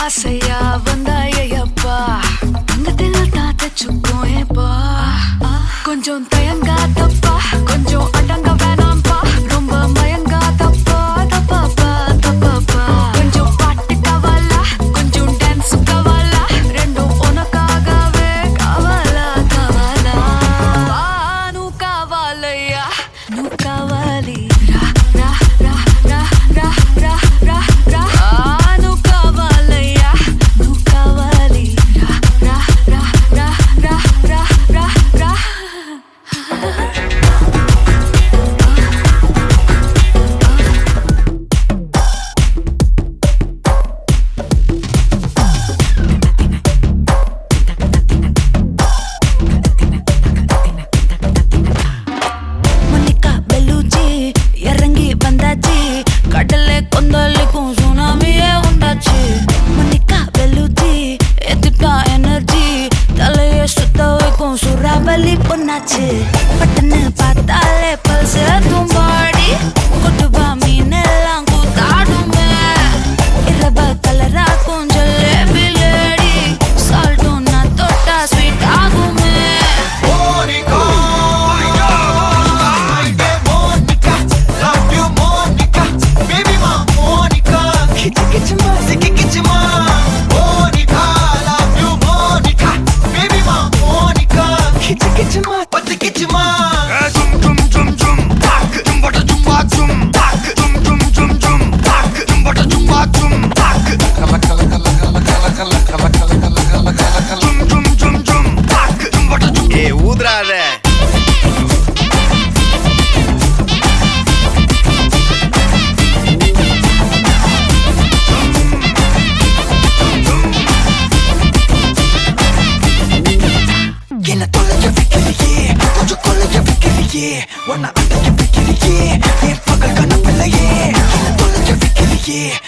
ஆசையா வந்தாயப்பா தங்கத்தில் தாத்த சுக்கோயப்பா கொஞ்சம் தயங்காதப்பா கொஞ்சம் அடங்க வேணாம்பா ரொம்ப மயங்காதப்பா தப்பாப்பா தப்பாப்பா கொஞ்சம் பாட்டு கவாலா கொஞ்சம் டான்ஸ் கவாலா ரெண்டும் உனக்காகவே கவாலா கவாலா நூ கவாலையா நூ கவாலி ரா ரா ரா ரா ரா ரா ரா ரா நூ கவாலையா நூ கவாலி ரா ரா ரா ரா ரா ரா ரா ரா கடலே கொந்தளிக்கும் சுனாமியே உண்டாச்சு மணிக்கா வெல்லுச்சி எதிர்த்தா எனர்ஜி தலையை சுத்த வைக்கும் சுறாவலி பொண்ணாச்சு பட்டன்னு பார்த்தாலே பல்ஸ் தும்பாடி கொட்டுபா மீன் எல்லாம் கூத்தாடுமே இரவ கலராக்கும் ஜல்லேபி லேடி சால்ட்டும் நான் தொட்டா ஸ்வீட் ஆகுமே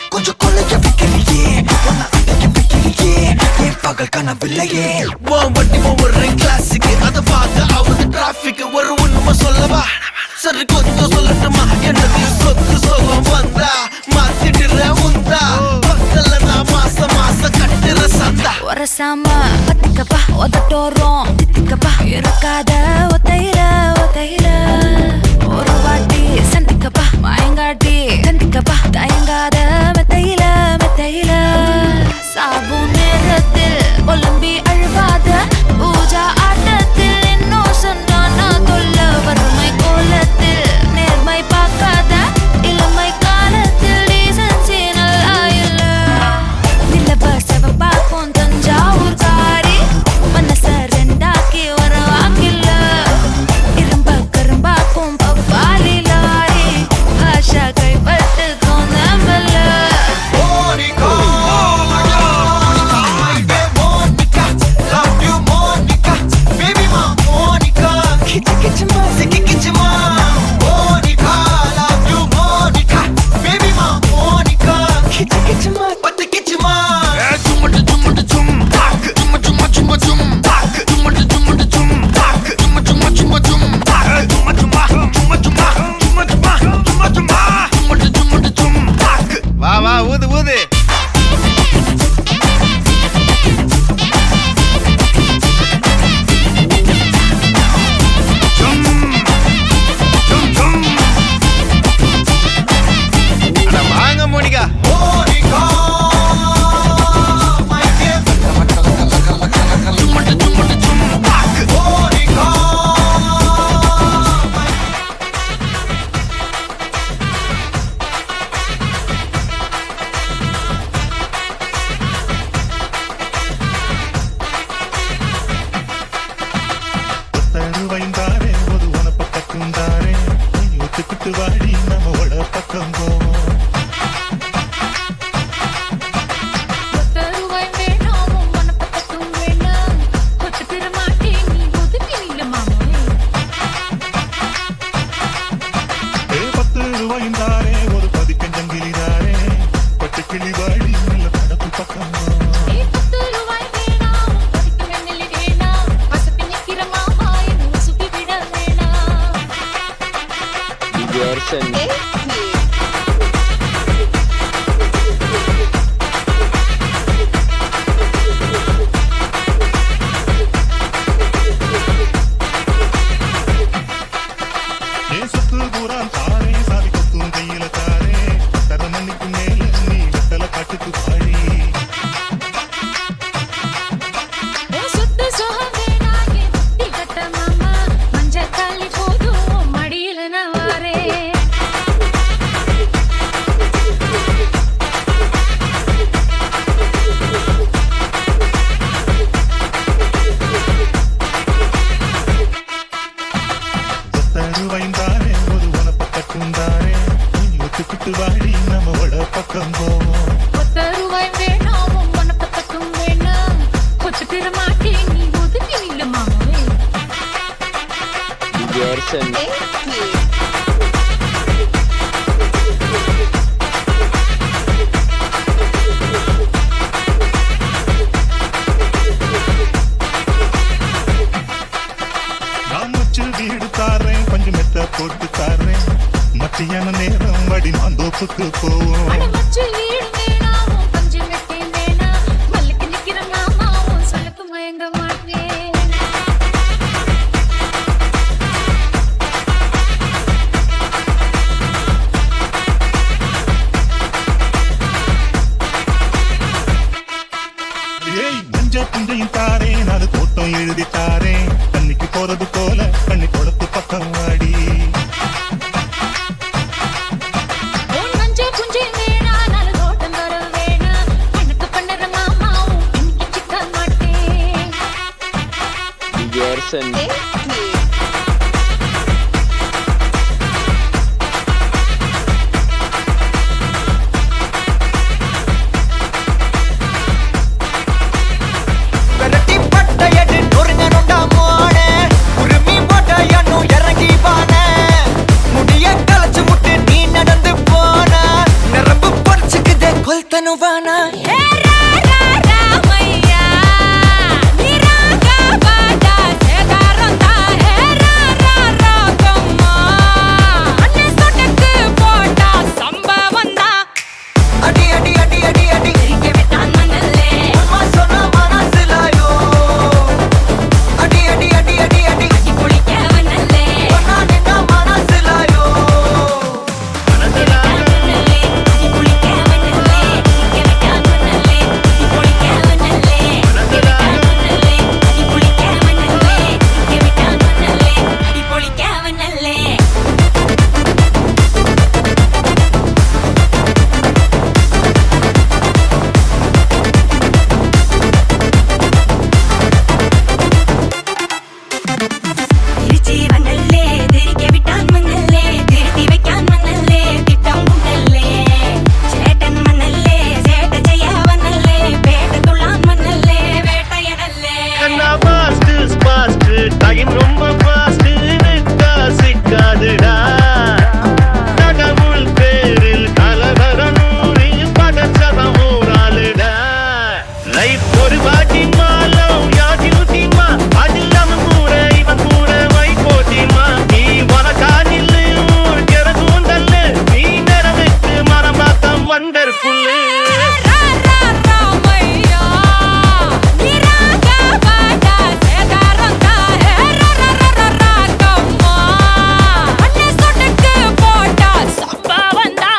கொஞ்சம் கொள்ளைய வைக்கிறியே உன்னை அடைய வைக்கிறியே என் பகல் கனவில்லையே வண்டி ஒவ்வொரு கிளாஸுக்கு அதை பார்க்க ஆகுது டிராபிக் ஒரு உண்மை சொல்லவா சரி கொஞ்சம் சொல்லட்டுமா என்னது சொத்து சோகம் வந்தா மாத்திடுற உந்தா பக்கத்துல நான் மாசம் கட்டுற சந்தா ஒரசாம பத்திக்கப்பா ஒதட்டோரம் தித்திக்கப்பா இருக்காத ஒத்தையில ஒத்தையில ஒரு வாட்டி சந்திக்கப்பா மாயங்காட்டி சந்திக்கப்பா தயங்காத மெத்தையில மெத்தையில சாபு நேரத்தில் ஒலிம்பி அழுவாத பூஜா ஆட்டத்தில் இன்னும் சொன்னா தொல்ல வறுமை கோலத்தில் நேர்மை பார்க்காத இளமை காலத்தில் டீசன்சி நல்லா இல்ல நிலவ செவப்பாக்கும் தஞ்சாவூர் காரி மனச ரெண்டாக்கி வர வாக்கில்ல இரும்ப கரும்பாக்கும் பப்பாலி லாரி ஆஷா கைப்பட்டுக்கும் நம்பல வா வா ஊது ஊது வாங்க மோனிகா வாடி நம்மோட பக்கம் போவோம் ஒரு பதிக்கஞ்சங்கிலிதாரே பட்டுக்கிளி வாடி நல்ல படப்பு பக்கம் தோப்புக்கு போவோம். மச்சு வீடு வேணாவும் பஞ்சு வெட்டி வேணா மல்லுக்கு நிக்கிற மாமாவும் சொல்லுக்கு மயங்க மாட்டேன். ஏய் மஞ்ச புஞ்சையும் தாரேன், அது தோட்டம் எழுதி தாரேன். தண்ணிக்கு போறது போல கண்ணி கொடுத்து பக்கம் வாடி. உன் மஞ்ச புஞ்சை வேணா நாலு தோட்டம் தர வேணா கணக்கு பண்ணுற மாமாவும் இன்னைக்கு சிக்க மாட்டேன். விரட்டி பட்டையடு நொறுங்கணுண்டா மோனே உருமி போட்டையன்னு இறங்கி பானே முடிய களைச்சு விட்டு நீ நடந்து போன நரம்பு பொறிச்சுக்குதே கொல்தனுவானா ஏ ரா ரா ராமையா நீ ராகா பாடா சேதாரந்தா ஏ ரா ரா ராகம்மா அண்ணே சொடக்கு போட்டா சம்பவந்தா அடி அடி அடி அடி அடி திரிக்க விட்டான் மனல்லே அம்மா சொன்ன மனசிலாயோ அடி அடி அடி அடி அடி அடி குளிக்க வனல்லே ஒன்னா நின்னா மனசிலாயோ மனல்லே அடி குளிக்க வனல்லே திரிக்க விட்டான் மனல்லே அடி குளிக்க வனல்லே மனல்லே அடி குளிக்க வனல்லே திரிக்க விட்டான் மனல்லே அடி குளிக்க வனல்லே. திருச்சி வந்தல்லே திரிக்க விட்டான் மன்னல்லே திருத்தி வைக்கான் மன்னல்லே திட்டம் உண்டல்லே சேட்டன் மன்னல்லே சேட்ட செய்ய வந்தல்லே பேட்ட துள்ளான் மன்னல்லே வேட்டையனல்லே கண்ணா பாஸ்ட் பாஸ்ட் டைம் ரொம்ப பாஸ்ட் நிக்கா சிக்காதுடா கடவுள் பேரில் கலவரனூரி படச்சவன் ஊராளுடா லைஃப் ஒரு வாட்டி மாலம் யாதில் தீமா அதில் அவன் கூட இவன் கூட வை போட்டிமா நீ வனக்கானில் ஊர் கெரகூந்தல்லு நீ நிறவுக்கு மரமாத்தம் வண்டர்ஃபுல்லு ரா ரா ராமையா நீ ராகா பாடா சேதாரந்தா ரா ரா ரா ரா ராகம்மா அண்ணே சொடக்கு போட்டா சம்பவந்தா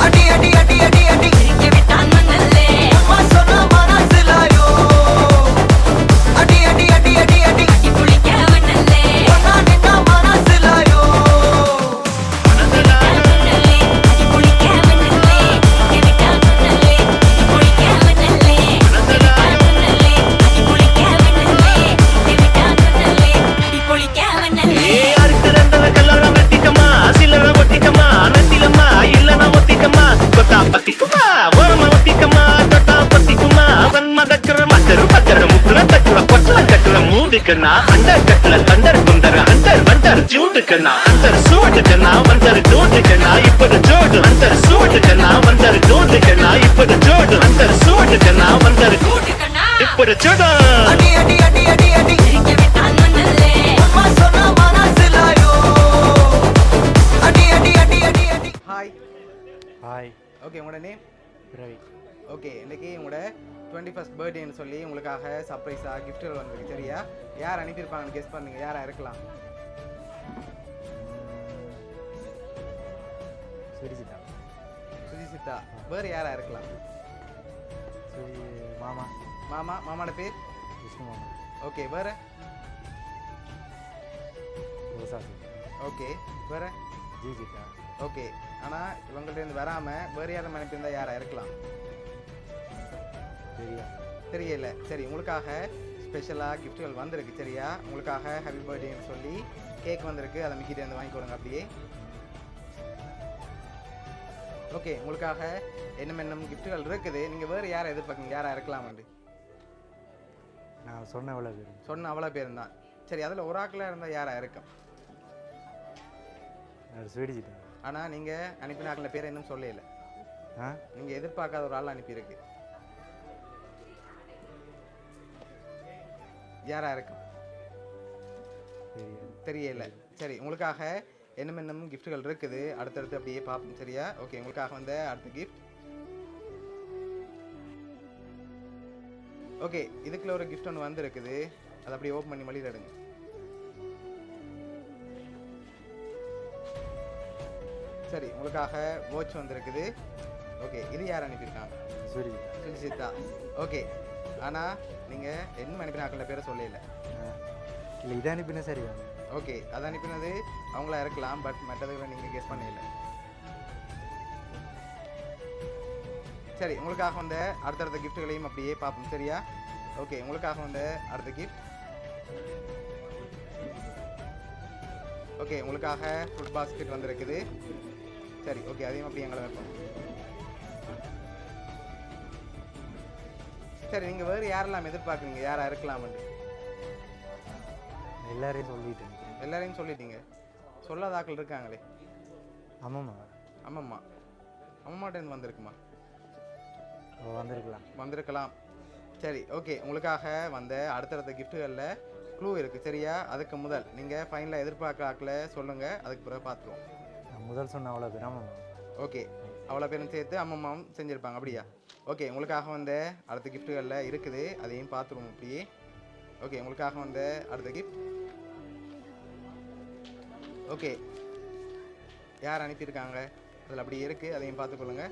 அடி அடி அடி அடி அடி திரிக்க விட்டான் மன்னல்லே அம்மா சொன்ன மனசிலாயோ அடி அடி அடி அடி அடி அடி குளிக்க வனல்லே ஒன்னா நின்னா மனசிலாயோ மனல்லே அடி குளிக்க வனல்லே திரிக்க விட்டான் மன்னல்லே அடி குளிக்க வனல்லே மனல்லே அடி குளிக்க வனல்லே திரிக்க விட்டான் மன்னல்லே அடி குளிக்க வனல்லே. அறுத்து ரெண்டரை கல்லறை வெட்டிக்கமா சில்லறை ஒட்டிக்கமா நந்திலம்மா இல்லனா ஒத்திக்கமா கொத்தா பத்திக்குமா ஓரமா ஒத்திக்கமா தொட்டா பத்திக்குமா அவன் மதக்கிற மத்தரு பத்தர முக்குற தட்டுற பொட்டல கட்டுற மூடுக்கண்ணா அண்டர் கட்டுல தண்டர் குண்டர் அண்டர் வண்டர் ஜூடுக்கண்ணா அண்டர் சூடுக்கண்ணா வண்டர் டூடுக்கண்ணா இப்பது ஜோடு அண்டர் சூடுக்கண்ணா வண்டர் டூடுக்கண்ணா இப்பது ஜோடு அண்டர் சூடுக்கண்ணா வண்டர் கூட்டுக்கண்ணா இப்பது ஜோடு அடி அடி அடி அடி அடி திரிக்க விட்டான் மன்னல்லே அம்மா சொன்ன மனசிலாயோ அடி அடி அடி அடி அடி ஹாய் ஹாய் ஓகே உங்களோட நேம் ரவி. ஓகே இன்னைக்கு உங்களோட 21st பர்த்டேன்னு சொல்லி உங்களுக்காக சர்ப்ரைஸாக கிஃப்ட்கள் வந்திருக்கு சரியா? யார் அனுப்பியிருப்பாங்கன்னு கெஸ் பண்ணுங்க, யாரா இருக்கலாம்? சுரிஜிதா. சுஜிசித்தா. வேறு யாரா இருக்கலாம்? மாமா. மாமாவோட பேர்? விஷ்ணு மாமா. ஓகே வேறு? ரோசாசி. ஓகே வேறு? ஜிஜிதா. ஓகே ஆனால் இவங்கள்ட்ட இருந்து வராமல் வேறு யாரும் அனுப்பியிருந்தா யாரா இருக்கலாம்? தெரியல. சரி உங்களுக்காக ஸ்பெஷலாக கிஃப்ட்கள் வந்திருக்கு சரியா? உங்களுக்காக ஹாப்பி பர்த்டேன்னு சொல்லி கேக் வந்திருக்கு, அதை மிக்கிட்டே வந்து வாங்கி கொடுங்க அப்படியே. ஓகே உங்களுக்காக என்னென்ன கிஃப்ட்கள் இருக்குது, நீங்கள் வேறு யாரை எதிர்பார்க்குங்க, யாராக இருக்கலாமாண்டு? நான் சொன்ன அவ்வளோ பேர். சொன்ன அவ்வளோ பேர் தான். சரி அதில் ஒரு ஆக்களாக இருந்தால் யாராக இருக்கும்? சுரிஜிதா. ஆனால் நீங்கள் அனுப்பின ஆக்கள பேரை இன்னும் சொல்லல. நீங்கள் எதிர்பார்க்காத ஒரு ஆள் அனுப்பியிருக்கு, யாரா இருக்கும்? தெரியல. சரி உங்களுக்காக இன்னும் கிஃப்ட்டுகள் இருக்குது, அடுத்தடுத்து அப்படியே பார்ப்போம் சரியா. ஓகே, உங்களுக்காக வந்த அடுத்த கிஃப்ட். ஓகே, இதுக்குள்ள ஒரு கிஃப்ட் ஒன்று வந்துருக்குது, அதை அப்படியே ஓப்பன் பண்ணி வழியில் எடுங்க. சரி, உங்களுக்காக வாட்ச் வந்திருக்குது. ஓகே, இது யார் அனுப்பியிருக்காங்க? சுரிஜிதா. சுஜிதா. ஓகே, ஆனால் நீங்கள் என்ன அனுப்பினாக்கள பேரை சொல்லல. இல்லை இதை அனுப்பினா சரிதான். ஓகே, அதை அனுப்பினது அவங்களா இருக்கலாம், பட் மற்றதை நீங்கள் கெஸ் பண்ணல. சரி, உங்களுக்காக வந்த அடுத்தடுத்த கிஃப்ட்டுகளையும் அப்படியே பார்ப்போம் சரியா. ஓகே, உங்களுக்காக வந்த அடுத்த கிஃப்ட். ஓகே, உங்களுக்காக ஃபுட் பாஸ்கெட் வந்திருக்குது. சரி, ஓகே, அதையும் அப்படியே எங்களை வைப்போம். சரி, நீங்கள் வேறு யாரெல்லாம் எதிர்பார்க்குறீங்க, யாராக இருக்கலாம்னு? எல்லாரையும் சொல்லிட்டேன். எல்லாரையும் சொல்லிட்டீங்க, சொல்லாத ஆட்கள் இருக்காங்களே. ஆமாம்மா. ஆமாம்மா, அம்மாட்டேருந்து வந்திருக்குமா? வந்திருக்கலாம். வந்திருக்கலாம். சரி, ஓகே, உங்களுக்காக வந்த அடுத்தடுத்த கிஃப்ட்டுகளில் க்ளூ இருக்குது சரியா. அதுக்கு முதல் நீங்கள் ஃபைனலாக எதிர்பார்க்குற ஆட்களை சொல்லுங்கள், அதுக்கு பிறகு பார்த்துருவோம். நான் முதல் சொன்ன அவ்வளோ பேர். ஆமாம்மா. ஓகே, அவ்வளோ பேரும் சேர்த்து அம்மம்மாவும் செஞ்சுருப்பாங்க அப்படியா. ஓகே, உங்களுக்காக வந்த அடுத்த கிஃப்ட்டுகளில் இருக்குது, அதையும் பார்த்துருவோம் அப்படியே. ஓகே, உங்களுக்காக வந்த அடுத்த கிஃப்ட். ஓகே, யார் அனுப்பியிருக்காங்க அதில் அப்படி இருக்குது, அதையும் பார்த்துக்கொள்ளுங்க.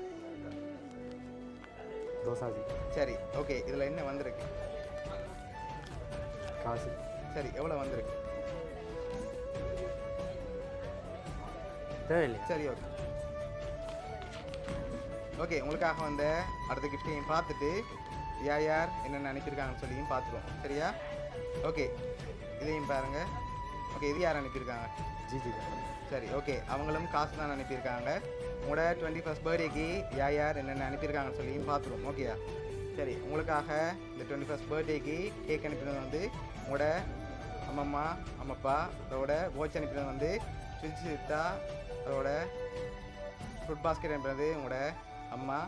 ரோசாஜி. சரி, ஓகே, இதில் என்ன வந்திருக்கு? காசு. சரி, எவ்வளோ வந்திருக்கு? தேவையில்லை. சரி, ஓகே. ஓகே, உங்களுக்காக வந்த அடுத்த கிஃப்ட்டையும் பார்த்துட்டு யார் என்னென்ன அனுப்பியிருக்காங்கன்னு சொல்லியும் பார்த்துருவோம் சரியா. ஓகே, இதையும் பாருங்கள். ஓகே, இது யார் அனுப்பியிருக்காங்க? ஜிஜிதா. சரி, ஓகே, அவங்களும் காசு தான் அனுப்பியிருக்காங்க. உங்களோட 21st பர்த்டேக்கு யார் என்னென்ன அனுப்பியிருக்காங்கன்னு சொல்லியும் பார்த்துருவோம் ஓகேயா. சரி, உங்களுக்காக இந்த 21st பர்த்டேக்கு கேக் அனுப்பினது வந்து உங்களோட அம்மம்மா அம்மப்பா, அதோட வாட்ச் அனுப்பினது வந்து சுஜிதா, அதோட ஃபுட் பாஸ்கெட் அனுப்பினது உங்களோட அம்மா.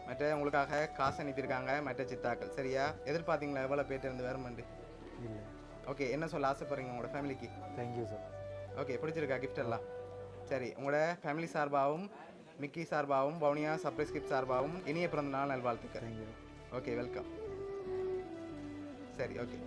மற்ற உங்களுக்காக காசு அனுப்பியிருக்காங்க மற்ற சித்தாக்கள் சரியா. எதிர்பார்த்தீங்களா எவ்வளோ பேர்ட்டு இருந்து வேறுமண்டு? இல்லை. ஓகே, என்ன சொல்ல ஆசைப்படுறீங்க உங்களோட ஃபேமிலிக்கு? Thank you sir. ஓகே, பிடிச்சிருக்கா கிஃப்ட் எல்லாம்? சரி, உங்களோட ஃபேமிலி சார்பாகவும் மிக்கி சார்பாகவும் பவுனியா சர்ப்ரைஸ் கிஃப்ட் சார்பாகவும் இனிய பிறந்த நாள் நல்வாழ்த்துக்கள். தேங்க்யூ. Okay, welcome. சரி, ஓகே.